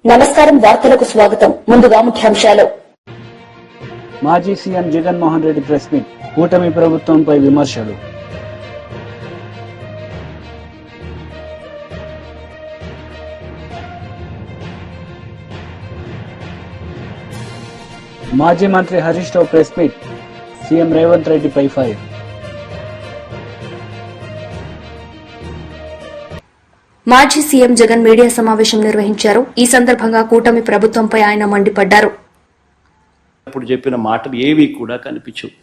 నమస్కారం, వార్తలకు స్వాగతం. ముందుగా ముఖ్యాంశాలు. మాజీ CM Jaganmohan Reddy press meet, కూటమి ప్రభుత్వంపై విమర్శలు. మాజీ మంత్రి Harish Rao press meet, CM Revanth రెడ్డిపై ఫైర్. మాజీ సీఎం జగన్ మీడియా సమావేశం నిర్వహించారు. ఈ సందర్భంగా కూటమి ప్రభుత్వంపై ఆయన మండిపడ్డారు. ఇప్పుడు చెప్పిన మాటలు ఏవి కూడా కనిపించవు.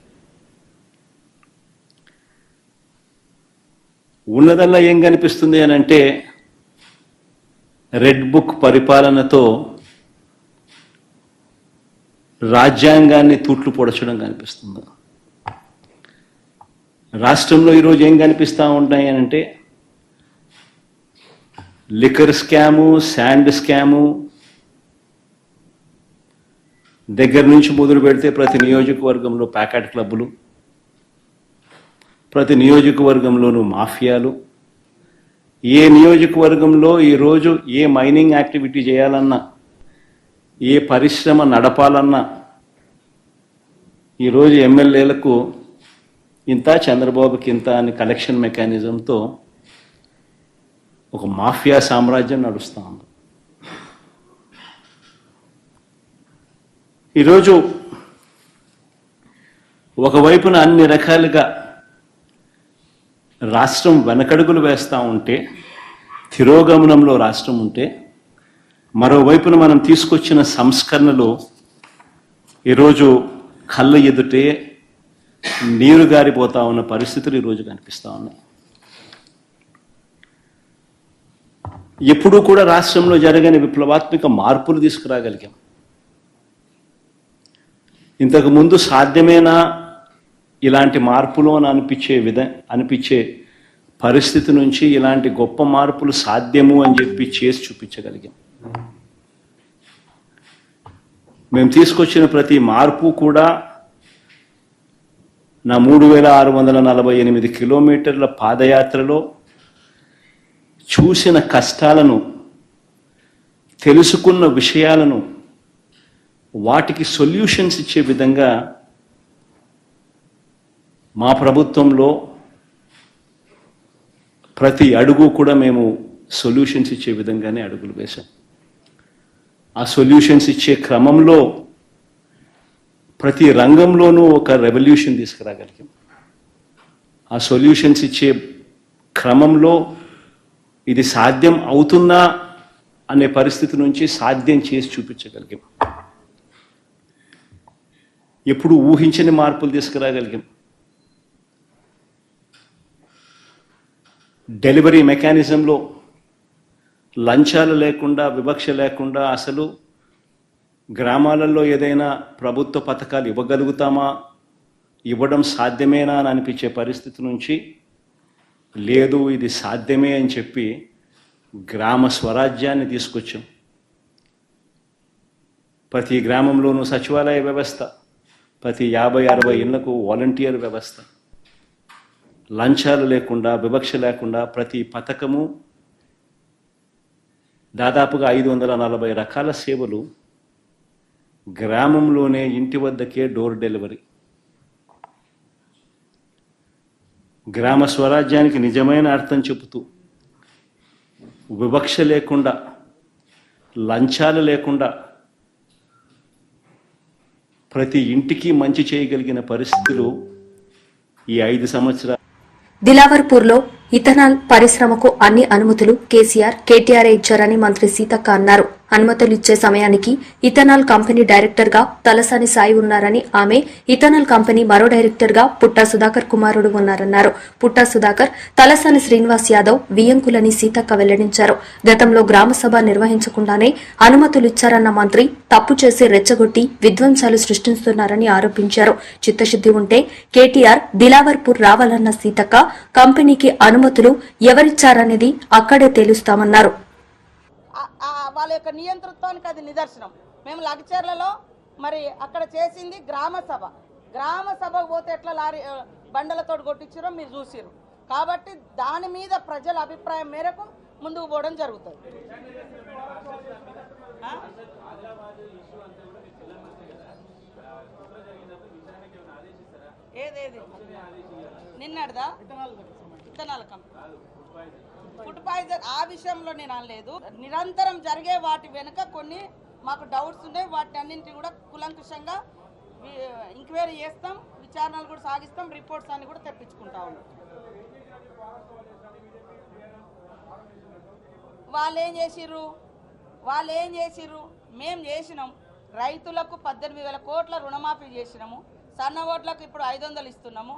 ఉన్నదల్లా ఏం కనిపిస్తుంది అని అంటే రెడ్ బుక్ పరిపాలనతో రాజ్యాంగాన్ని తూట్లు పొడచడం కనిపిస్తుంది. రాష్ట్రంలో ఈరోజు ఏం కనిపిస్తూ ఉంటాయి అని అంటే లిక్కర్ స్కాము, శాండ్ స్కాము దగ్గర నుంచి మొదలు పెడితే ప్రతి నియోజకవర్గంలో ప్యాకెట్ క్లబ్బులు, ప్రతి నియోజకవర్గంలోనూ మాఫియాలు. ఏ నియోజకవర్గంలో ఈరోజు ఏ మైనింగ్ యాక్టివిటీ చేయాలన్నా, ఏ పరిశ్రమ నడపాలన్నా ఈరోజు ఎమ్మెల్యేలకు ఇంత, చంద్రబాబుకి ఇంత అని కలెక్షన్ మెకానిజంతో ఒక మాఫియా సామ్రాజ్యం నడుస్తూ ఉంది. ఈరోజు ఒకవైపున అన్ని రకాలుగా రాష్ట్రం వెనకడుగులు వేస్తూ ఉంటే, తిరోగమనంలో రాష్ట్రం ఉంటే, మరోవైపున మనం తీసుకొచ్చిన సంస్కరణలు ఈరోజు కళ్ళ ఎదుటే నీరు గారిపోతా ఉన్న పరిస్థితులు ఈరోజు కనిపిస్తూ ఉన్నాయి. ఎప్పుడూ కూడా రాష్ట్రంలో జరగని విప్లవాత్మక మార్పులు తీసుకురాగలిగాం. ఇంతకు ముందు సాధ్యమేనా ఇలాంటి మార్పులు అని అనిపించే పరిస్థితి నుంచి ఇలాంటి గొప్ప మార్పులు సాధ్యము అని చెప్పి చేసి చూపించగలిగాం. మేము తీసుకొచ్చిన ప్రతి మార్పు కూడా నా 3648 కిలోమీటర్ల పాదయాత్రలో చూసిన కష్టాలను, తెలుసుకున్న విషయాలను, వాటికి సొల్యూషన్స్ ఇచ్చే విధంగా మా ప్రభుత్వంలో ప్రతి అడుగు కూడా మేము సొల్యూషన్స్ ఇచ్చే విధంగానే అడుగులు వేశాం. ఆ సొల్యూషన్స్ ఇచ్చే క్రమంలో ప్రతి రంగంలోనూ ఒక రెవల్యూషన్ తీసుకురాగలిగాం. ఆ సొల్యూషన్స్ ఇచ్చే క్రమంలో ఇది సాధ్యం అవుతుందా అనే పరిస్థితి నుంచి సాధ్యం చేసి చూపించగలిగాం. ఎప్పుడు ఊహించని మార్పులు తీసుకురాగలిగాం. డెలివరీ మెకానిజంలో లంచాలు లేకుండా, వివక్ష లేకుండా అసలు గ్రామాలలో ఏదైనా ప్రభుత్వ పథకాలు ఇవ్వగలుగుతామా, ఇవ్వడం సాధ్యమేనా అని అనిపించే పరిస్థితి నుంచి లేదు, ఇది సాధ్యమే అని చెప్పి గ్రామ స్వరాజ్యాన్ని తీసుకొచ్చాం. ప్రతి గ్రామంలోనూ సచివాలయ వ్యవస్థ, ప్రతి 50-60 ఇళ్లకు వాలంటీర్ వ్యవస్థ, లంచాలు లేకుండా, వివక్ష లేకుండా ప్రతి పథకము, దాదాపుగా 540 రకాల సేవలు గ్రామంలోనే ఇంటి వద్దకే డోర్ డెలివరీ. గ్రామ స్వరాజ్యానికి నిజమైన అర్థం చెబుతూ, వివక్ష లేకుండా, లంచాలు లేకుండా ప్రతి ఇంటికి మంచి చేయగలిగిన పరిస్థితులు ఈ 5 సంవత్సరాలు. దిలావర్పూర్లో ఇథనాల్ పరిశ్రమకు అన్ని అనుమతులు కేటీఆర్ ఇచ్చారని మంత్రి సీతక్క అన్నారు. అనుమతులు ఇచ్చే సమయానికి ఇథనాల్ కంపెనీ డైరెక్టర్ గా తలసాని సాయి ఉన్నారని, ఆమె ఇథనాల్ కంపెనీ మరో డైరెక్టర్ గా పుట్టా సుధాకర్ కుమారుడు ఉన్నారన్నారు. పుట్టా సుధాకర్, తలసాని శ్రీనివాస్ యాదవ్ వియ్యంకులని సీతక్క వెల్లడించారు. గతంలో గ్రామసభ నిర్వహించకుండానే అనుమతులు ఇచ్చారన్న మంత్రి తప్పు చేసి రెచ్చగొట్టి విధ్వంసాలు సృష్టిస్తున్నారని ఆరోపించారు. చిత్తశుద్ది ఉంటే కేటీఆర్ దిలావర్పూర్ రావాలన్న సీతక్క, కంపెనీకి అనుమతులు ఎవరిచ్చారనేది అక్కడే తేలుస్తామన్నారు. వాళ్ళ యొక్క నియంతృత్వానికి అది నిదర్శనం. మేము లగచర్లలో మరి అక్కడ చేసింది గ్రామ సభకు పోతే ఎట్లా లారీ బండలతో కొట్టించారో మీరు చూసిరు. కాబట్టి దాని మీద ప్రజల అభిప్రాయం మేరకు ముందుకు పోవడం జరుగుతుంది. ఆ? ఏదేది నిన్నటిదా విత్తనాల కంపెనీ ఫుడ్ పాయిజన్ ఆ విషయంలో నేను అనలేదు. నిరంతరం జరిగే వాటి వెనుక కొన్ని మాకు డౌట్స్ ఉన్నాయి. వాటి అన్నింటినీ కూడా కులంకుషంగా ఎంక్వైరీ చేస్తాం, విచారణలు కూడా సాగిస్తాం, రిపోర్ట్స్ అన్ని కూడా తెప్పించుకుంటా ఉన్నాం. వాళ్ళు ఏం చేసిర్రు మేము చేసినాం. రైతులకు 18,000 కోట్ల రుణమాఫీ చేసినాము. సన్న ఓట్లకు ఇప్పుడు 500 ఇస్తున్నాము.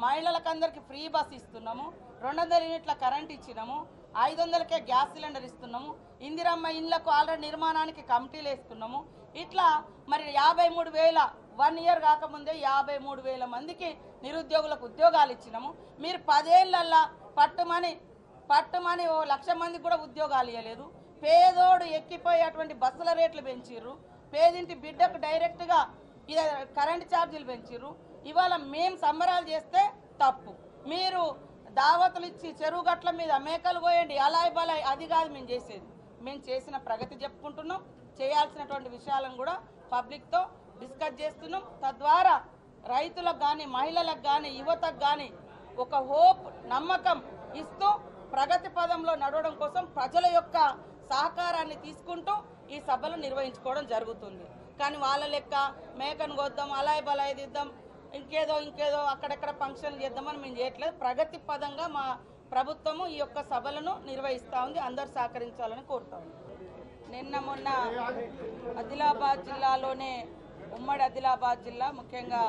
మహిళలకు అందరికీ ఫ్రీ బస్ ఇస్తున్నాము. 200 యూనిట్ల కరెంట్ ఇచ్చినాము. 500కే గ్యాస్ సిలిండర్ ఇస్తున్నాము. ఇందిరమ్మ ఇళ్లకు ఆల్రెడీ నిర్మాణానికి కమిటీలు వేస్తున్నాము. ఇట్లా మరి 53,000 1 ఇయర్ కాకముందే 53,000 మందికి నిరుద్యోగులకు ఉద్యోగాలు ఇచ్చినాము. మీరు 10 ఏళ్లల్లా పట్టుమని 1,00,000 మందికి కూడా ఉద్యోగాలు ఇవ్వలేదు. పేదోడు ఎక్కిపోయేటువంటి బస్సుల రేట్లు పెంచిర్రు. పేదింటి బిడ్డకు డైరెక్ట్గా కరెంట్ ఛార్జీలు పెంచిర్రు. ఇవాళ మేము సంబరాలు చేస్తే తప్పు. మీరు దావతులు ఇచ్చి చెరువు గట్ల మీద మేకలు పోయండి అలాయ్ బలాయ్, అది కాదు మేము చేసేది. మేము చేసిన ప్రగతి చెప్పుకుంటున్నాం. చేయాల్సినటువంటి విషయాలను కూడా పబ్లిక్తో డిస్కస్ చేస్తున్నాం. తద్వారా రైతులకు కానీ, మహిళలకు కానీ, యువతకు కానీ ఒక హోప్, నమ్మకం ఇస్తూ ప్రగతి పదంలో నడవడం కోసం ప్రజల యొక్క సహకారాన్ని తీసుకుంటూ ఈ సభలు నిర్వహించుకోవడం జరుగుతుంది. కానీ వాళ్ళ లెక్క మేకను కొద్దాం, అలాయ్ బలాయ్ దిద్దాం, ఇంకేదో అక్కడెక్కడ ఫంక్షన్లు చేద్దామని మేము చేయట్లేదు. ప్రగతి పదంగా మా ప్రభుత్వము ఈ యొక్క సభలను నిర్వహిస్తూ ఉంది. అందరూ సహకరించాలని కోరుతా ఉంది. నిన్న మొన్న ఆదిలాబాద్ జిల్లాలోనే, ఉమ్మడి ఆదిలాబాద్ జిల్లా, ముఖ్యంగా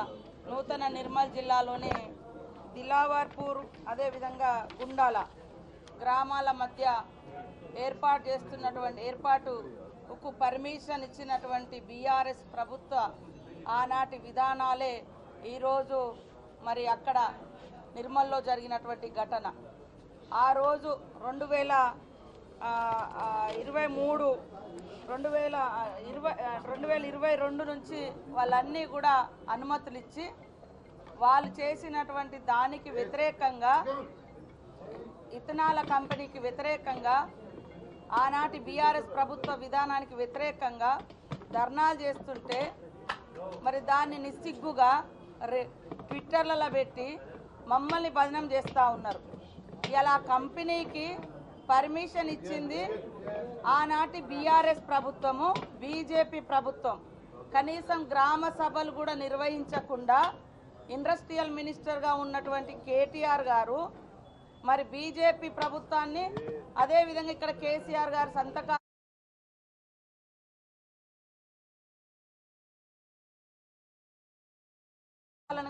నూతన నిర్మల్ జిల్లాలోనే దిలావర్పూర్, అదేవిధంగా గుండాల గ్రామాల మధ్య ఏర్పాటుకు పర్మిషన్ ఇచ్చినటువంటి బీఆర్ఎస్ ప్రభుత్వ ఆనాటి విధానాలే ఈరోజు మరి అక్కడ నిర్మల్లో జరిగినటువంటి ఘటన. ఆ రోజు 2022 నుంచి వాళ్ళన్నీ కూడా అనుమతులు ఇచ్చి వాళ్ళు చేసినటువంటి దానికి వ్యతిరేకంగా, ఇథనాల కంపెనీకి వ్యతిరేకంగా, ఆనాటి బీఆర్ఎస్ ప్రభుత్వ విధానానికి వ్యతిరేకంగా ధర్నాలు చేస్తుంటే మరి దాన్ని నిస్సిగ్గుగా ట్విట్టర్లలో పెట్టి మమ్మల్ని బదనం చేస్తూ ఉన్నారు. ఇలా కంపెనీకి పర్మిషన్ ఇచ్చింది ఆనాటి బీఆర్ఎస్ ప్రభుత్వము, బీజేపీ ప్రభుత్వం. కనీసం గ్రామ సభలు కూడా నిర్వహించకుండా ఇండస్ట్రియల్ మినిస్టర్గా ఉన్నటువంటి కేటీఆర్ గారు మరి బీజేపీ ప్రభుత్వాన్ని, అదేవిధంగా ఇక్కడ కేసీఆర్ గారు సంతకాలు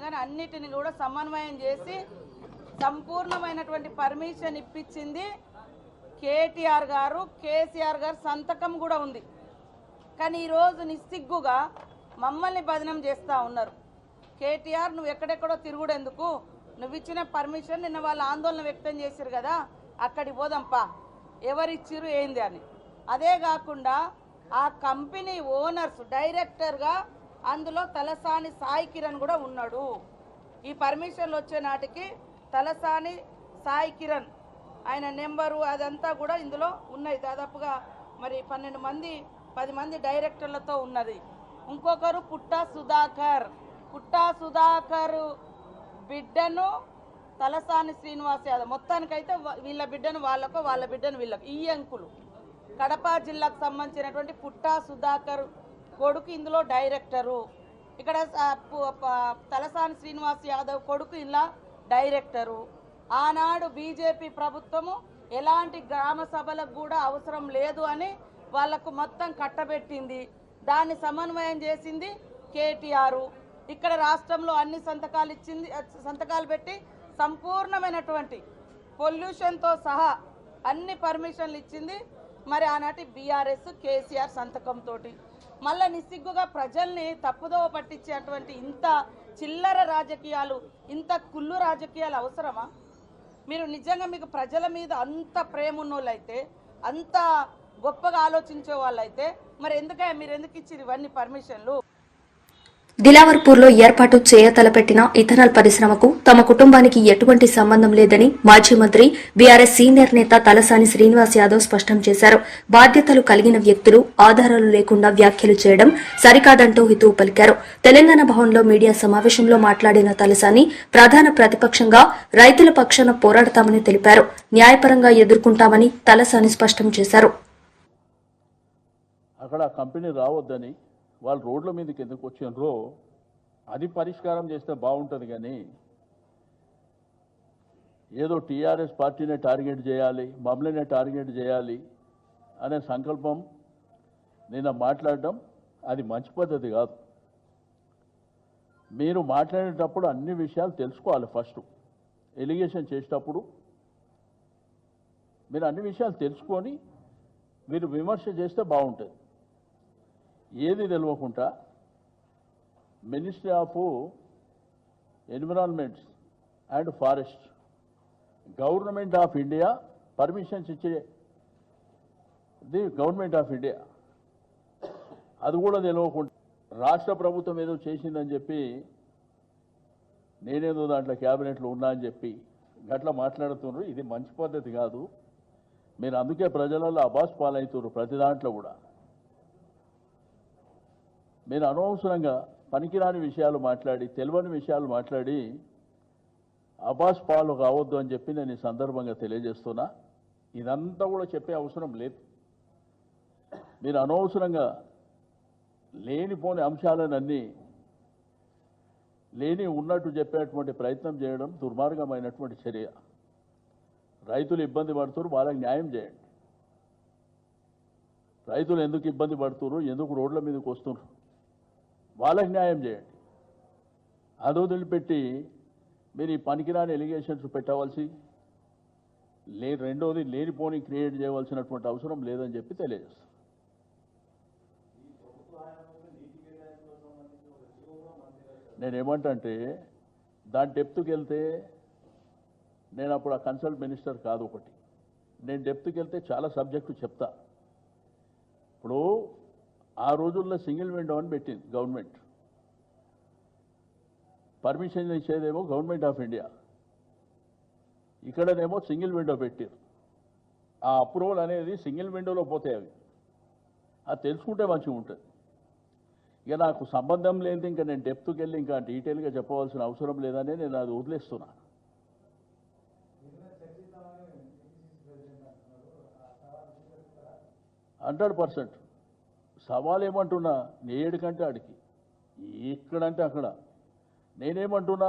కానీ అన్నిటిని కూడా సమన్వయం చేసి సంపూర్ణమైనటువంటి పర్మిషన్ ఇప్పించింది కేటీఆర్ గారు. కేసీఆర్ గారు సంతకం కూడా ఉంది. కానీ ఈరోజు నిస్సిగ్గుగా మమ్మల్ని బదనం చేస్తూ ఉన్నారు. కేటీఆర్, నువ్వు ఎక్కడెక్కడో తిరుగుడెందుకు, నువ్వు ఇచ్చిన పర్మిషన్ నిన్న వాళ్ళు ఆందోళన వ్యక్తం చేశారు కదా, అక్కడికి పోదాంపా, ఎవరిచ్చిరు ఏంది అని. అదే కాకుండా ఆ కంపెనీ ఓనర్స్ డైరెక్టర్గా అందులో తలసాని సాయి కిరణ్ కూడా ఉన్నాడు. ఈ పర్మిషన్లు వచ్చే నాటికి తలసాని సాయి కిరణ్ ఆయన నెంబరు అదంతా కూడా ఇందులో ఉన్నాయి. దాదాపుగా మరి 10 మంది డైరెక్టర్లతో ఉన్నది. ఇంకొకరు పుట్టా సుధాకర్ బిడ్డను తలసాని శ్రీనివాస్ యాదవ్, మొత్తానికైతే వీళ్ళ బిడ్డను వాళ్ళకు, వాళ్ళ బిడ్డను వీళ్ళకు, ఈ అంకులు కడప జిల్లాకు సంబంధించినటువంటి పుట్టా సుధాకర్ కొడుకు ఇందులో డైరెక్టరు. ఇక్కడ తలసాని శ్రీనివాస్ యాదవ్ కొడుకు ఇలా డైరెక్టరు. ఆనాడు బీజేపీ ప్రభుత్వము ఎలాంటి గ్రామ సభలకు కూడా అవసరం లేదు అని వాళ్లకు మొత్తం కట్టబెట్టింది. దాన్ని సమన్వయం చేసింది కేటీఆర్. ఇక్కడ రాష్ట్రంలో అన్ని సంతకాలు పెట్టి సంపూర్ణమైనటువంటి పొల్యూషన్తో సహా అన్ని పర్మిషన్లు ఇచ్చింది మరి ఆనాటి బీఆర్ఎస్ కేసీఆర్ సంతకంతో. మళ్ళీ నిస్సిగ్గుగా ప్రజల్ని తప్పుదోవ పట్టించేటువంటి ఇంత చిల్లర రాజకీయాలు, ఇంత కుళ్ళు రాజకీయాలు అవసరమా? మీరు నిజంగా మీకు ప్రజల మీద అంత ప్రేమ ఉన్నోళ్ళైతే, అంత గొప్పగా ఆలోచించే వాళ్ళైతే మరి మీరు ఎందుకు ఇచ్చారు ఇవన్నీ పర్మిషన్లు? దిలావర్పూర్లో ఏర్పాటు చేయతలపెట్టిన ఇథనాల్ పరిశ్రమకు తమ కుటుంబానికి ఎటువంటి సంబంధం లేదని మాజీ మంత్రి బీఆర్ఎస్ సీనియర్ నేత తలసాని శ్రీనివాస్ యాదవ్ స్పష్టం చేశారు. బాధ్యతలు కలిగిన వ్యక్తులు ఆధారాలు లేకుండా వ్యాఖ్యలు చేయడం సరికాదంటూ హితవు పలికారు. తెలంగాణ భవన్లో మీడియా సమావేశంలో మాట్లాడిన తలసాని ప్రధాన ప్రతిపక్షంగా రైతుల పక్షాన పోరాడతామని తెలిపారు. న్యాయపరంగా ఎదుర్కొంటామని తలసాని స్పష్టం చేశారు. అక్కడ కంపెనీ రావద్దని వాళ్ళు రోడ్ల మీదకి ఎందుకు వచ్చిండ్రో అది పరిష్కారం చేస్తే బాగుంటుంది. కానీ ఏదో టీఆర్ఎస్ పార్టీనే టార్గెట్ చేయాలి, మమ్మల్నే టార్గెట్ చేయాలి అనే సంకల్పం నిన్న మాట్లాడడం అది మంచి పద్ధతి కాదు. మీరు మాట్లాడేటప్పుడు అన్ని విషయాలు తెలుసుకోవాలి. ఫస్ట్ ఎలిగేషన్ చేసేటప్పుడు మీరు అన్ని విషయాలు తెలుసుకొని మీరు విమర్శ చేస్తే బాగుంటుంది. ఏది తెలియకుండా ministry of environments and forest government of India permissions ఇచ్చేది గవర్నమెంట్ ఆఫ్ ఇండియా, అది కూడా తెలియకుండా రాష్ట్ర ప్రభుత్వం ఏదో చేసిందని చెప్పి నేనేదో దాంట్లో క్యాబినెట్లో ఉన్నా అని చెప్పి గట్లా మాట్లాడుతున్నారు. ఇది మంచి పద్ధతి కాదు. మీరు అందుకే ప్రజలలో అబాస్ పాలవుతున్నారు. ప్రతి దాంట్లో కూడా మీరు అనవసరంగా పనికిరాని విషయాలు మాట్లాడి తెలియని విషయాలు మాట్లాడి అబాస్ పాలు కావద్దు అని చెప్పి నేను ఈ సందర్భంగా తెలియజేస్తున్నా. ఇదంతా కూడా చెప్పే అవసరం లేదు. మీరు అనవసరంగా లేనిపోని అంశాలనన్నీ లేని ఉన్నట్టు చెప్పేటువంటి ప్రయత్నం చేయడం దుర్మార్గమైనటువంటి చర్య. రైతులు ఇబ్బంది పడుతున్నారు, వాళ్ళకి న్యాయం చేయండి. రైతులు ఎందుకు ఇబ్బంది పడుతున్నారు, ఎందుకు రోడ్ల మీదకి వస్తున్నారు, వాళ్ళకి న్యాయం చేయండి. అది వదిలిపెట్టి మీరు ఈ పనికిరాని ఎలిగేషన్స్ పెట్టవలసి రెండోది లేనిపోని క్రియేట్ చేయవలసినటువంటి అవసరం లేదని చెప్పి తెలియజేస్తాను. నేనేమంటే దాని డెప్త్కి వెళ్తే నేను అప్పుడు ఆ కన్సల్ట్ మినిస్టర్ కాదు. ఒకటి నేను డెప్త్కి వెళ్తే చాలా సబ్జెక్టు చెప్తా. ఇప్పుడు ఆ రోజుల్లో సింగిల్ విండో అని పెట్టింది గవర్నమెంట్. పర్మిషన్ ఇచ్చేదేమో గవర్నమెంట్ ఆఫ్ ఇండియా, ఇక్కడనేమో సింగిల్ విండో పెట్టారు. ఆ అప్రూవల్ అనేది సింగిల్ విండోలో పోతాయి. అది తెలుసుకుంటే మంచిగా ఉంటుంది. ఇక నాకు సంబంధం లేదు, ఇంకా నేను డెప్త్కి వెళ్ళి ఇంకా డీటెయిల్గా చెప్పవలసిన అవసరం లేదని నేను అది వదిలేస్తున్నా. %100 సవాల్ ఏమంటున్నా, నేడు కంటే ఆడికి ఎక్కడంటే అక్కడ. నేనేమంటున్నా,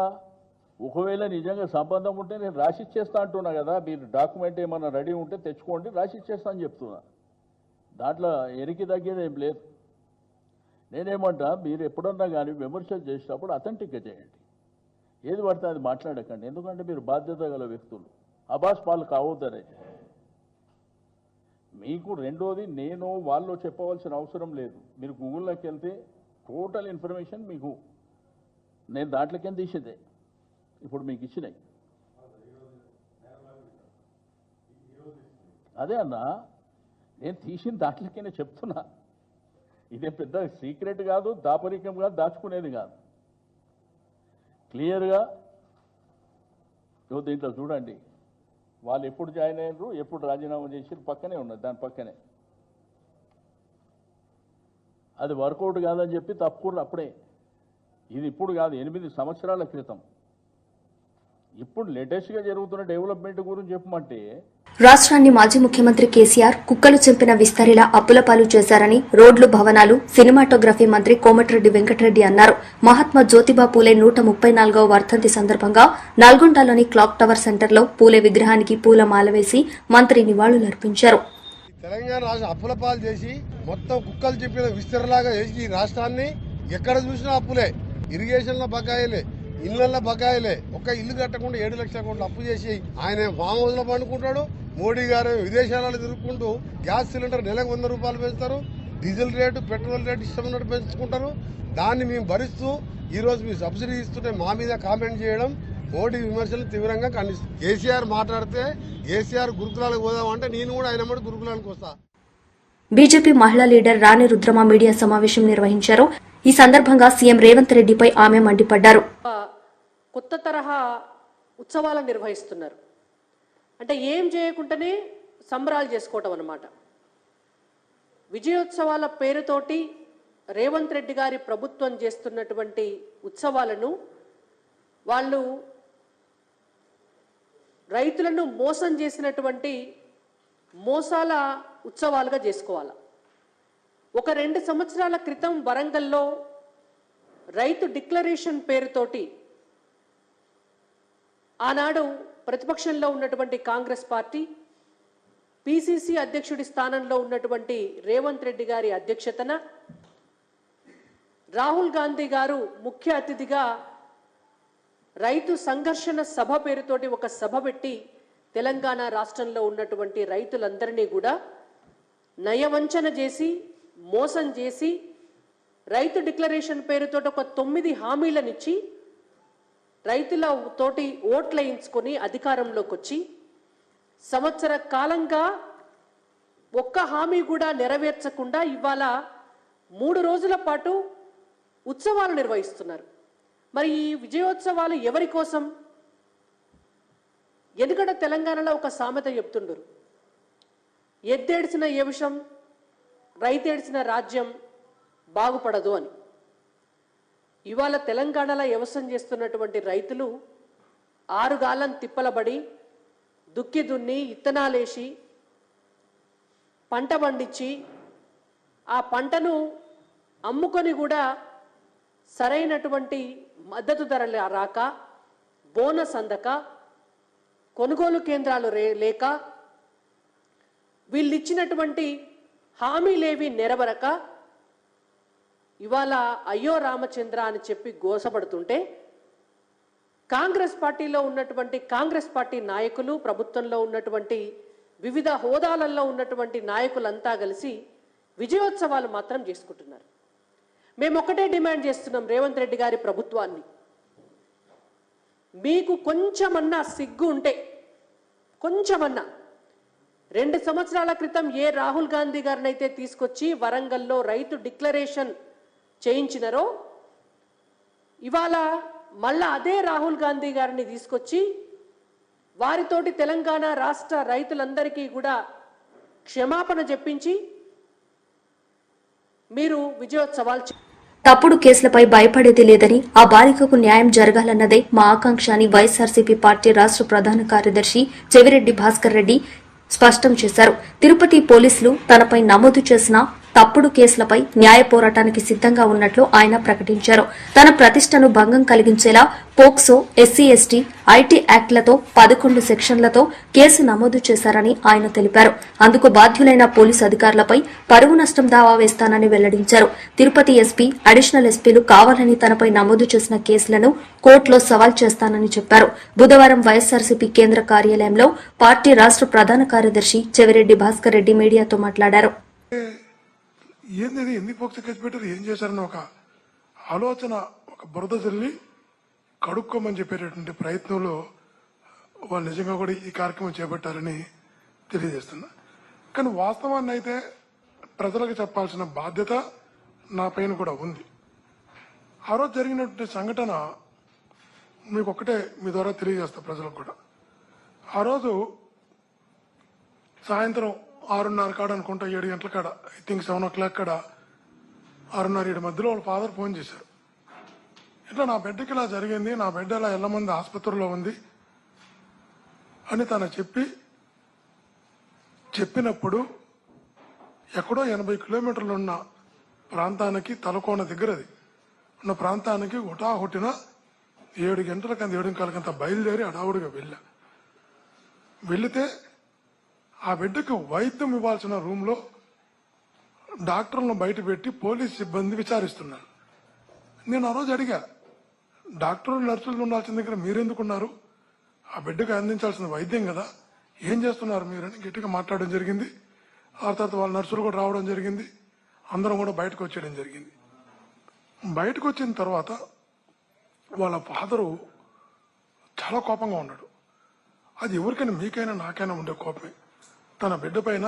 ఒకవేళ నిజంగా సంబంధం ఉంటే నేను రాసిచ్చేస్తా అంటున్నా కదా. మీరు డాక్యుమెంట్ ఏమన్నా రెడీ ఉంటే తెచ్చుకోండి, రాసిచ్చేస్తా అని చెప్తున్నా. దాంట్లో ఎనికి తగ్గేది ఏం లేదు. నేనేమంటా, మీరు ఎప్పుడన్నా కానీ విమర్శలు చేసేటప్పుడు అథెంటిక్గా చేయండి. ఏది పడితే అది మాట్లాడకండి. ఎందుకంటే మీరు బాధ్యత గల వ్యక్తులు. అబాస్ పాలు కావద్దనే మీకు. రెండోది, నేను వాళ్ళు చెప్పవలసిన అవసరం లేదు. మీరు గూగుల్లోకి వెళ్తే టోటల్ ఇన్ఫర్మేషన్ మీకు నేను దాంట్లోకి తీసేదే ఇప్పుడు మీకు ఇచ్చినాయి. అదే అన్నా, నేను తీసిన దాంట్లోకే చెప్తున్నా. ఇదే పెద్ద సీక్రెట్ కాదు, దాపరికం కాదు, దాచుకునేది కాదు. క్లియర్గా దీంట్లో చూడండి. వాళ్ళు ఎప్పుడు జాయిన్ అయ్యారు, ఎప్పుడు రాజీనామా చేసారు, పక్కనే ఉన్నది. దాని పక్కనే అది వర్కౌట్ కాదని చెప్పి తప్పుకున్నారు అప్పుడే. ఇది ఇప్పుడు కాదు, 8 సంవత్సరాల క్రితం. ఇప్పుడు లేటెస్ట్గా జరుగుతున్న డెవలప్మెంట్ గురించి చెప్పమంటే, రాష్ట్రాన్ని మాజీ ముఖ్యమంత్రి కేసీఆర్ కుక్కలు చింపిన విస్తరిలా అప్పులపాలు చేశారని రోడ్లు, భవనాలు, సినిమాటోగ్రఫీ మంత్రి కోమటిరెడ్డి వెంకటరెడ్డి అన్నారు. మహాత్మా జ్యోతిబా పూలే 134వ వర్ధంతి సందర్భంగా నల్గొండలోని క్లాక్ టవర్ సెంటర్లో పూలే విగ్రహానికి పూలమాల వేసి మంత్రి నివాళులర్పించారు. తెలంగాణ రాష్ట్రం అప్పుల పాలు చేసి మొత్తం కుక్కలు చెప్పిన విస్తరలాగా చేసి ఈ రాష్ట్రాన్ని ఎక్కడ చూసినా అప్పులే. ఇరిగేషన్ల బకాయిలే, ఇళ్ల బకాయిలే. ఒక్క ఇల్లు కట్టకుండా 7 లక్షల కోట్లు అప్పు చేసి ఆయన ఫామ్ హౌస్ లో పండుకుంటాడు. మోడీ గారు విదేశాలలో తిరుగుకుంటూ గ్యాస్ సిలిండర్ నెలకు 100 రూపాయలు పెంచుతారు. డీజిల్ రేటు, పెట్రోల్ రేటు ఇష్టం ఉన్నట్టు పెంచుకుంటారు. దాన్ని మేము భరిస్తూ ఈ రోజు మీరు సబ్సిడీ ఇస్తుంటే మా మీద కామెంట్ చేయడం, మోడీ విమర్శలు తీవ్రంగా ఖండిస్తుంది. కేసీఆర్ మాట్లాడితే కేసీఆర్ గురుకులాలకు పోదామంటే నేను కూడా ఆయన గురుకులాలకు వస్తా. బీజేపీ మహిళా లీడర్ రాణి రుద్రమ మీడియా సమావేశం నిర్వహించారు. ఈ సందర్భంగా సీఎం రేవంత్ రెడ్డిపై ఆమె మండిపడ్డారు. కొత్త తరహా ఉత్సవాలను నిర్వహిస్తున్నారు. అంటే ఏం చేయకుండానే సంబరాలు చేసుకోవటం అన్నమాట. విజయోత్సవాల పేరుతోటి రేవంత్ రెడ్డి గారి ప్రభుత్వం చేస్తున్నటువంటి ఉత్సవాలను వాళ్ళు రైతులను మోసం చేసినటువంటి మోసాల ఉత్సవాలుగా చేసుకోవాలి. ఒక 2 సంవత్సరాల క్రితం వరంగల్లో రైతు డిక్లరేషన్ పేరుతోటి ఆనాడు ప్రతిపక్షంలో ఉన్నటువంటి కాంగ్రెస్ పార్టీ, పిసిసి అధ్యక్షుడి స్థానంలో ఉన్నటువంటి రేవంత్ రెడ్డి గారి అధ్యక్షతన రాహుల్ గాంధీ గారు ముఖ్య అతిథిగా రైతు సంఘర్షణ సభ పేరుతోటి ఒక సభ పెట్టి తెలంగాణ రాష్ట్రంలో ఉన్నటువంటి రైతులందరినీ కూడా నయవంచన చేసి మోసం చేసి రైతు డిక్లరేషన్ పేరుతోటి ఒక 9 హామీలనిచ్చి రైతుల తోటి ఓట్లేయించుకొని అధికారంలోకి వచ్చి సంవత్సర కాలంగా ఒక్క హామీ కూడా నెరవేర్చకుండా ఇవాళ 3 రోజుల పాటు ఉత్సవాలు నిర్వహిస్తున్నారు. మరి ఈ విజయోత్సవాలు ఎవరి కోసం? ఎందుకంటే తెలంగాణలో ఒక సామెత చెప్తుండరు, ఎద్దేడ్చిన ఏ విషయం రైతేడ్చిన రాజ్యం బాగుపడదు అని. ఇవాళ తెలంగాణలో వ్యవసాయం చేస్తున్నటువంటి రైతులు 6 గాలం తిప్పలబడి దుక్కి దున్ని ఇత్తనాలేసి పంట పండించి ఆ పంటను అమ్ముకొని కూడా సరైనటువంటి మద్దతు ధరలు రాక, బోనస్ అందక, కొనుగోలు కేంద్రాలు లేక, వీళ్ళు ఇచ్చినటువంటి హామీలేవి నెరవేరక ఇవాళ అయ్యో రామచంద్ర అని చెప్పి గోసపడుతుంటే కాంగ్రెస్ పార్టీలో ఉన్నటువంటి కాంగ్రెస్ పార్టీ నాయకులు, ప్రభుత్వంలో ఉన్నటువంటి వివిధ హోదాలలో ఉన్నటువంటి నాయకులంతా కలిసి విజయోత్సవాలు మాత్రం చేసుకుంటున్నారు. మేము ఒకటే డిమాండ్ చేస్తున్నాం రేవంత్ రెడ్డి గారి ప్రభుత్వాన్ని, మీకు కొంచెమన్నా సిగ్గు ఉంటే, కొంచెమన్నా 2 సంవత్సరాల క్రితం ఏ రాహుల్ గాంధీ గారిని అయితే తీసుకొచ్చి వరంగల్లో రైతు డిక్లరేషన్ చేయించినారో ఇవాళ మళ్ళా అదే రాహుల్ గాంధీ గారిని తీసుకొచ్చి వారితోటి తెలంగాణ రాష్ట్ర రైతులందరికీ కూడా క్షమాపణ చెప్పించి మీరు విజయోత్సవాలు తప్పుడు కేసులపై భయపడేది లేదని, ఆ బాలికకు న్యాయం జరగాలన్నదే మా ఆకాంక్ష అని వైఎస్ఆర్సీపీ పార్టీ రాష్ట్ర ప్రధాన కార్యదర్శి చెవిరెడ్డి భాస్కర్ రెడ్డి స్పష్టం చేశారు. తిరుపతి పోలీసులు తనపై నమోదు చేసిన తప్పుడు కేసులపై న్యాయ పోరాటానికి సిద్దంగా ఉన్నట్లు ఆయన ప్రకటించారు. తన ప్రతిష్టను భంగం కలిగించేలా పోక్సో, ఎస్సీ ఎస్టీ, ఐటీ యాక్ట్లతో 11 సెక్షన్లతో కేసు నమోదు చేశారని ఆయన తెలిపారు. అందుకు బాధ్యులైన పోలీసు అధికారులపై పరువు నష్టం దావా వేస్తానని వెల్లడించారు. తిరుపతి ఎస్పీ, అడిషనల్ ఎస్పీలు కావాలని తనపై నమోదు చేసిన కేసులను కోర్టులో సవాల్ చేస్తానని చెప్పారు. బుధవారం వైఎస్ఆర్సీపీ కేంద్ర కార్యాలయంలో పార్టీ రాష్ట్ర ప్రధాన కార్యదర్శి చెవిరెడ్డి భాస్కర్ రెడ్డి మీడియాతో మాట్లాడారు. ఏంది ఎందుకు పోక్సో కేసు పెట్టారు, ఏం చేశారని ఒక ఆలోచన, ఒక బురద జల్లి కడుక్కోమని చెప్పేటటువంటి ప్రయత్నంలో వాళ్ళు నిజంగా కూడా ఈ కార్యక్రమం చేపట్టారని తెలియజేస్తున్నా. కానీ వాస్తవాన్ని అయితే ప్రజలకు చెప్పాల్సిన బాధ్యత నా పైన కూడా ఉంది. ఆ రోజు జరిగినటువంటి సంఘటన మీకు ఒక్కటే మీ ద్వారా తెలియజేస్తా ప్రజలకు కూడా. ఆ రోజు సాయంత్రం 6:30 కాడ అనుకుంటా, 7 గంటల కాడ, ఐ థింక్ 7 o'clock కాడ, 6:30-7 మధ్యలో వాళ్ళ ఫాదర్ ఫోన్ చేశారు. ఇట్లా నా బిడ్డకి ఇలా జరిగింది, నా బిడ్డ ఇలా ఎల్లమంది ఆసుపత్రిలో ఉంది అని తను చెప్పినప్పుడు ఎక్కడో 80 కిలోమీటర్లు ఉన్న ప్రాంతానికి, తలకోన దగ్గరది ఉన్న ప్రాంతానికి హుటాహుటిన 7 గంటలకంత 7:15 బయలుదేరి అడావుడిగా వెళితే ఆ బిడ్డకు వైద్యం ఇవ్వాల్సిన రూమ్ లో డాక్టర్లను బయట పెట్టి పోలీస్ సిబ్బంది విచారిస్తున్నారు. నేను ఆ రోజు అడిగా, డాక్టర్లు నర్సులు ఉండాల్సిన దగ్గర మీరెందుకున్నారు? ఆ బిడ్డకు అందించాల్సిన వైద్యం కదా, ఏం చేస్తున్నారు మీరని గట్టిగా మాట్లాడడం జరిగింది. ఆ తర్వాత వాళ్ళ నర్సులు కూడా రావడం జరిగింది. అందరం కూడా బయటకు వచ్చేయడం జరిగింది. బయటకు వచ్చిన తర్వాత వాళ్ళ ఫాదరు చాలా కోపంగా ఉన్నాడు. అది ఎవరికైనా, మీకైనా నాకైనా ఉండే కోపమే. తన బిడ్డ పైన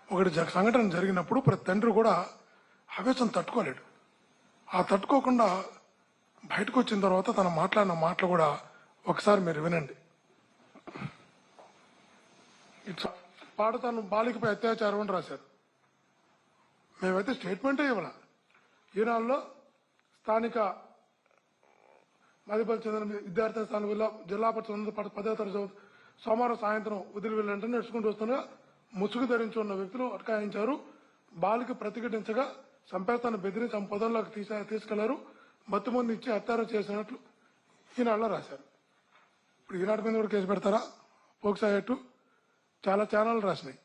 ఒకటి సంఘటన జరిగినప్పుడు ప్రతి తండ్రి కూడా ఆవేశం తట్టుకోలేడు. ఆ తట్టుకోకుండా బయటకు వచ్చిన తర్వాత తను మాట్లాడిన మాటలు కూడా ఒకసారి మీరు వినండి. పాడతాను బాలికపై అత్యాచారం అని రాశారు. మేమైతే స్టేట్మెంటే ఇవ్వాల. ఈనాడులో స్థానిక మదిపల్లి చెందిన విద్యార్థి స్థానం జిల్లా పరిషత్ 10వ తరగతి సోమవారం సాయంత్రం వదిలి వెళ్లంటే నడుచుకుంటూ వస్తున్న ముసుగు ధరించి ఉన్న వ్యక్తులు అటకాయించారు. బాలిక ప్రతిఘటించగా సంపేస్తాన్ని బెదిరించి ఆమె పొదల్లోకి తీసుకెళ్లారు. మత్తుమంది ఇచ్చి హత్యారం చేసినట్లు ఈనాడులో రాశారు. ఇప్పుడు ఈనాడు మీద కూడా కేసు పెడతారా? పోక్సో యాక్ట్ చాలా ఛానల్ రాసినాయి,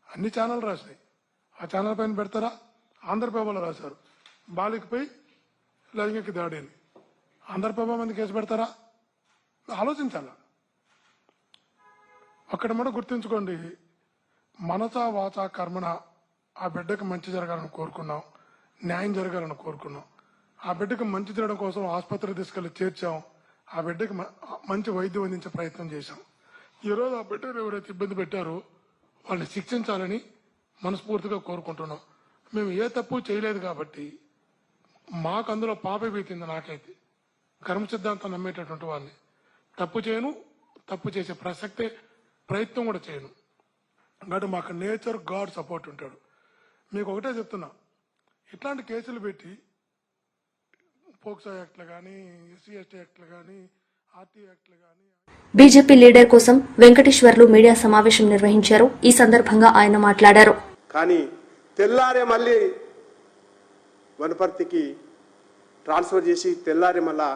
అన్ని ఛానల్ రాసినాయి. ఆ ఛానల్ పైన పెడతారా? ఆంధ్రప్రభలో రాశారు బాలికపై లైంగిక దాడి అని. ఆంధ్రప్రభ మీద కేసు పెడతారా? ఆలోచించాల. అక్కడ కూడా గుర్తుంచుకోండి, మనసా వాచా కర్మణ ఆ బిడ్డకు మంచి జరగాలని కోరుకున్నాం, న్యాయం జరగాలని కోరుకున్నాం. ఆ బిడ్డకు మంచి జరగడం కోసం ఆసుపత్రికి తీసుకెళ్లి చేర్చాం. ఆ బిడ్డకి మంచి వైద్యం అందించే ప్రయత్నం చేశాం. ఈరోజు ఆ బిడ్డను ఎవరైతే ఇబ్బంది పెట్టారో వాళ్ళని శిక్షించాలని మనస్ఫూర్తిగా కోరుకుంటున్నాం. మేము ఏ తప్పు చేయలేదు కాబట్టి మాకు అందులో పాపే బీతింది. నాకైతే కర్మ సిద్ధాంతం నమ్మేటటువంటి వాళ్ళని తప్పు చేయను, తప్పు చేసే ప్రయత్నం కూడా చేయను. కాబట్టి మాకు నేచర్ గాడ్ సపోర్ట్ ఉంటాడు. మీకు ఒకటే చెప్తున్నా, ఇట్లాంటి కేసులు పెట్టి పోక్సో యాక్ట్లు కానీ, ఎస్సీ ఎస్టీ యాక్ట్లు కానీ, ఆర్టీ యాక్ట్లు కానీ. బీజేపీ లీడర్ కోసం వెంకటేశ్వర్లు మీడియా సమావేశం నిర్వహించారు. ఈ సందర్భంగా ఆయన మాట్లాడారు. కానీ తెల్లారే మళ్ళీ వనపర్తికి ట్రాన్స్ఫర్ చేసి తెల్లారి మళ్ళా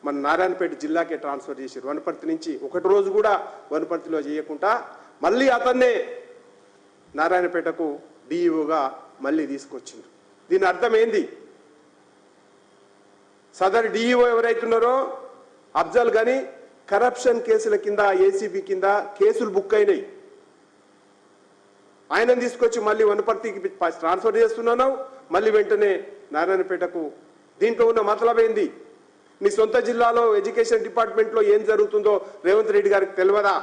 మన నారాయణపేట జిల్లాకే ట్రాన్స్ఫర్ చేశారు. వనపర్తి నుంచి ఒకటి రోజు కూడా వనపర్తిలో చేయకుండా మళ్ళీ అతన్నే నారాయణపేటకు డిఈఓగా మళ్ళీ తీసుకొచ్చిండ్రు. దీని అర్థం ఏంది? సదరు డిఈఓ ఎవరైతున్నారో అఫ్జల్ గని కరప్షన్ కేసుల కింద ఏసీబీ కింద కేసులు బుక్ అయినాయి. ఆయనను తీసుకొచ్చి మళ్ళీ వనపర్తికి ట్రాన్స్ఫర్ చేస్తున్నాను, మళ్ళీ వెంటనే నారాయణపేటకు. దీంట్లో ఉన్న మతలబ్ ఏంది? నీ సొంత జిల్లాలో ఎడ్యుకేషన్ డిపార్ట్మెంట్లో ఏం జరుగుతుందో రేవంత్ రెడ్డి గారికి తెలియదా?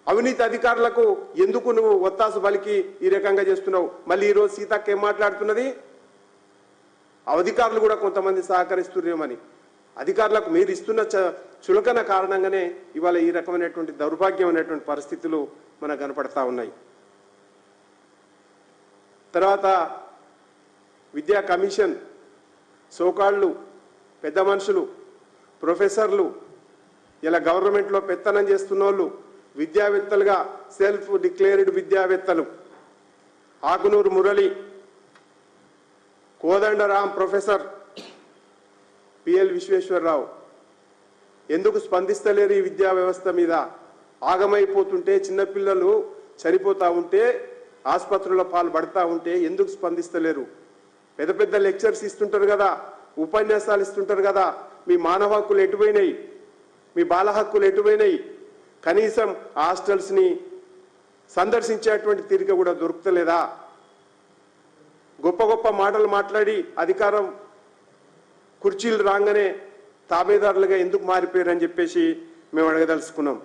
అవినీతి అధికారులకు ఎందుకు నువ్వు ఒత్తాసు బలికి ఈ రకంగా చేస్తున్నావు? మళ్ళీ ఈరోజు సీతక్క ఏం మాట్లాడుతున్నది? అధికారులు కూడా కొంతమంది సహకరిస్తున్నామని. అధికారులకు మీరు ఇస్తున్న చులకన కారణంగానే ఇవాళ ఈ రకమైనటువంటి దౌర్భాగ్యమైనటువంటి పరిస్థితులు మనకు కనపడతా ఉన్నాయి. తర్వాత విద్యా కమిషన్ సోకాళ్ళు పెద్ద మనుషులు ప్రొఫెసర్లు ఇలా గవర్నమెంట్లో పెత్తనం చేస్తున్న వాళ్ళు విద్యావేత్తలుగా సెల్ఫ్ డిక్లేర్డ్ విద్యావేత్తలు ఆకునూరు మురళి, కోదండరాం ప్రొఫెసర్, పిఎల్ విశ్వేశ్వరరావు ఎందుకు స్పందిస్తలేరు? ఈ విద్యా వ్యవస్థ మీద ఆగమైపోతుంటే, చిన్నపిల్లలు చనిపోతూ ఉంటే, ఆసుపత్రుల పాలు పడతా ఉంటే ఎందుకు స్పందిస్తలేరు? పెద్ద పెద్ద లెక్చర్స్ ఇస్తుంటారు కదా, ఉపన్యాసాలు ఇస్తుంటారు కదా, మీ మానవ హక్కులు ఎటుపోయినాయి? మీ బాల హక్కులు ఎటుపోయినాయి? కనీసం హాస్టల్స్ని సందర్శించేటువంటి తీరిక కూడా దొరుకుతలేదా? గొప్ప గొప్ప మాటలు మాట్లాడి అధికారం కుర్చీలు రాగానే తాబేదారులుగా ఎందుకు మారిపోయారని చెప్పేసి మేము అడగదలుచుకున్నాం.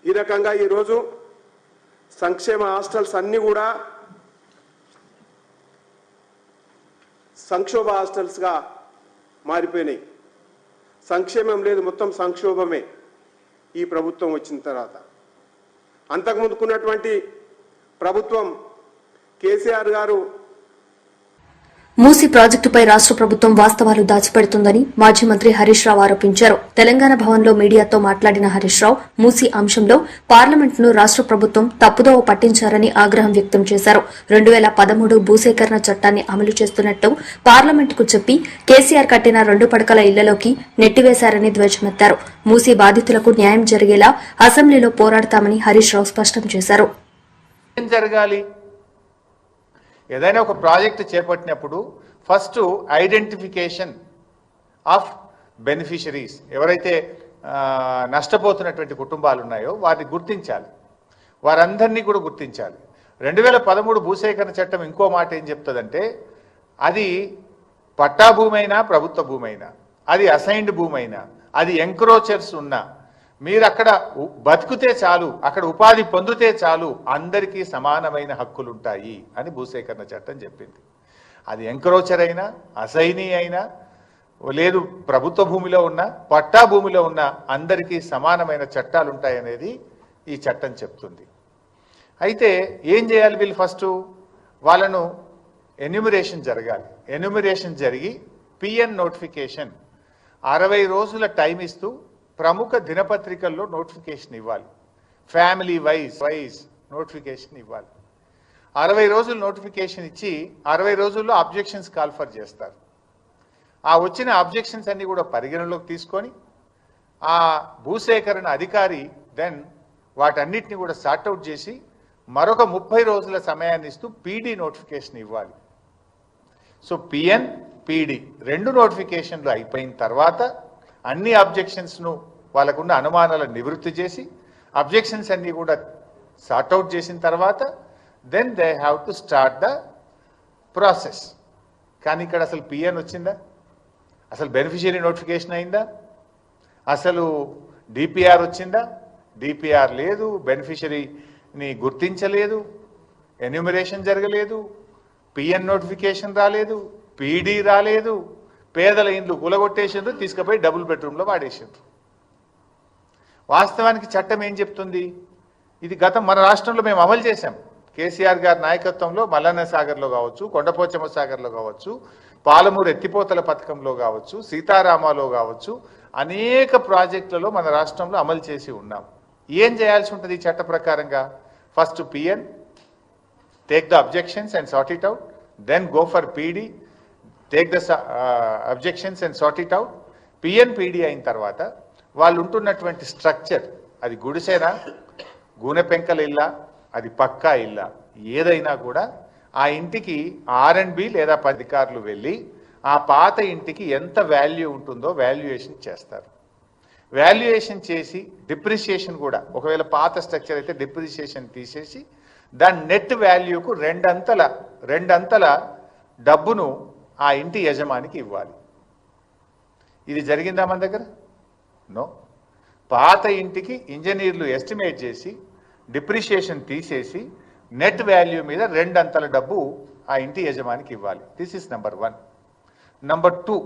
ఈ రకంగా ఈరోజు సంక్షేమ హాస్టల్స్ అన్నీ కూడా సంక్షోభ హాస్టల్స్గా మారిపోయినాయి. సంక్షేమం లేదు, మొత్తం సంక్షోభమే ఈ ప్రభుత్వం వచ్చిన తర్వాత. అంతకుముందుకున్నటువంటి ప్రభుత్వం కేసీఆర్ గారు మూసీ ప్రాజెక్టుపై రాష్ట్ర ప్రభుత్వం వాస్తవాలు దాచిపెడుతుందని మాజీ మంత్రి హరీష్ రావు ఆరోపించారు. తెలంగాణ భవన్లో మీడియాతో మాట్లాడిన హరీష్ రావు మూసీ అంశంలో పార్లమెంట్ను రాష్ట్ర ప్రభుత్వం తప్పుదోవ పట్టించారని ఆగ్రహం వ్యక్తం చేశారు. 2013 భూసేకరణ చట్టాన్ని అమలు చేస్తున్నట్టు పార్లమెంటుకు చెప్పి కేసీఆర్ కట్టిన 2 పడకల ఇళ్లలోకి నెట్టివేశారని ధ్వజమెత్తారు. మూసీ బాధితులకు న్యాయం జరిగేలా అసెంబ్లీలో పోరాడతామని హరీష్ రావు స్పష్టం చేశారు. ఏదైనా ఒక ప్రాజెక్టు చేపట్టినప్పుడు ఫస్ట్ ఐడెంటిఫికేషన్ ఆఫ్ బెనిఫిషరీస్, ఎవరైతే నష్టపోతున్నటువంటి కుటుంబాలు ఉన్నాయో వారిని గుర్తించాలి, వారందరినీ కూడా గుర్తించాలి. 2013 భూసేకరణ చట్టం ఇంకో మాట ఏం చెప్తుందంటే, అది పట్టా భూమి అయినా ప్రభుత్వ భూమి అయినా, అది అసైన్డ్ భూమి అయినా, అది ఎంక్రోచర్స్ ఉన్నా మీరు అక్కడ బతికితే చాలు, అక్కడ ఉపాధి పొందితే చాలు, అందరికీ సమానమైన హక్కులుంటాయి అని భూసేకరణ చట్టం చెప్పింది. అది ఎంక్రోచర్ అయినా, అసైనీ అయినా, లేదు ప్రభుత్వ భూమిలో ఉన్న, పట్టా భూమిలో ఉన్న అందరికీ సమానమైన చట్టాలు ఉంటాయనేది ఈ చట్టం చెప్తుంది. అయితే ఏం చేయాలి వీళ్ళు? ఫస్ట్ వాళ్ళను ఎన్యూమరేషన్ జరగాలి. ఎన్యూమరేషన్ జరిగి పిఎన్ నోటిఫికేషన్ 60 రోజుల టైం ఇస్తూ ప్రముఖ దినపత్రికల్లో నోటిఫికేషన్ ఇవ్వాలి. ఫ్యామిలీ వైజ్ నోటిఫికేషన్ ఇవ్వాలి. 60 రోజులు నోటిఫికేషన్ ఇచ్చి 60 రోజుల్లో అబ్జెక్షన్స్ కాల్ఫర్ చేస్తారు. ఆ వచ్చిన అబ్జెక్షన్స్ అన్ని కూడా పరిగణలోకి తీసుకొని ఆ భూసేకరణ అధికారి దెన్ వాటన్నిటిని కూడా సార్ట్అవుట్ చేసి మరొక 30 రోజుల సమయాన్ని ఇస్తూ పీడీ నోటిఫికేషన్ ఇవ్వాలి. సో పిఎన్, పీడీ 2 నోటిఫికేషన్లు అయిపోయిన తర్వాత అన్ని అబ్జెక్షన్స్ను వాళ్ళకున్న అనుమానాలను నివృత్తి చేసి అబ్జెక్షన్స్ అన్నీ కూడా సార్ట్అవుట్ చేసిన తర్వాత then they have to start the process. కానీ ఇక్కడ అసలు పిఎన్ వచ్చిందా? అసలు బెనిఫిషియరీ నోటిఫికేషన్ అయిందా? అసలు డిపిఆర్ వచ్చిందా? డిపిఆర్ లేదు, బెనిఫిషరీని గుర్తించలేదు, ఎన్యూమరేషన్ జరగలేదు, పిఎన్ నోటిఫికేషన్ రాలేదు, పీడీ రాలేదు, పేదల ఇండ్లు కూలగొట్టేసిండ్రు, తీసుకుపోయి డబుల్ బెడ్రూమ్లో వాడేసిండ్రు. వాస్తవానికి చట్టం ఏం చెప్తుంది? ఇది మన రాష్ట్రంలో మేము అమలు చేశాం. కేసీఆర్ గారి నాయకత్వంలో మల్లన్న సాగర్లో కావచ్చు, కొండపోచమ్మ సాగర్లో కావచ్చు, పాలమూరు ఎత్తిపోతల పథకంలో కావచ్చు, సీతారామాలో కావచ్చు, అనేక ప్రాజెక్టులలో మన రాష్ట్రంలో అమలు చేసి ఉన్నాం. ఏం చేయాల్సి ఉంటుంది ఈ చట్ట ప్రకారంగా? First PN, take the objections and sort it out, then go for PD, take the objections and sort it out. PN, PD అయిన తర్వాత వాళ్ళు ఉంటున్నటువంటి స్ట్రక్చర్, అది గుడిసెనా, గూనె పెంకల ఇల్లా, అది పక్కా ఇల్లా, ఏదైనా కూడా ఆ ఇంటికి R&B లేదా అధికారులు వెళ్ళి ఆ పాత ఇంటికి ఎంత వాల్యూ ఉంటుందో వాల్యుయేషన్ చేస్తారు. వాల్యుయేషన్ చేసి డిప్రిసియేషన్ కూడా, ఒకవేళ పాత స్ట్రక్చర్ అయితే డిప్రిసియేషన్ తీసేసి దాని నెట్ వాల్యూకు రెండంతల డబ్బును ఆ ఇంటి యజమానికి ఇవ్వాలి. ఇది జరిగిందా మన దగ్గర? నో. పాత ఇంటికి ఇంజనీర్లు ఎస్టిమేట్ చేసి డిప్రిషియేషన్ తీసేసి నెట్ వాల్యూ మీద రెండంతల డబ్బు ఆ ఇంటి యజమానికి ఇవ్వాలి. This is number 1. Number 2,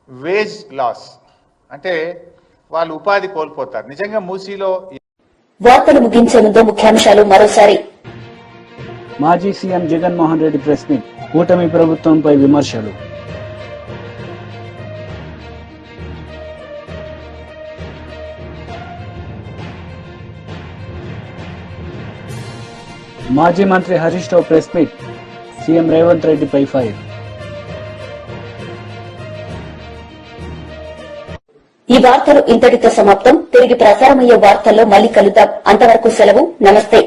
wage loss, అంటే వాళ్ళు ఉపాధి కోల్పోతారు. నిజంగా మూసీలో వార్తలు ముగించే ముందు ముఖ్యాంశాలు మరోసారి. మాజీ CM Jaganmohan Reddy press meet, కూటమి ప్రభుత్వంపై విమర్శలు. మాజీ మంత్రి Harish Rao press meet, CM Revanth రెడ్డిపై ఫైర్. ఈ వార్తలు ఇంతటితో సమాప్తం. తిరిగి ప్రసారమయ్యే వార్తల్లో మళ్ళీ కలుద్దాం. అంతవరకు సెలవు. నమస్తే.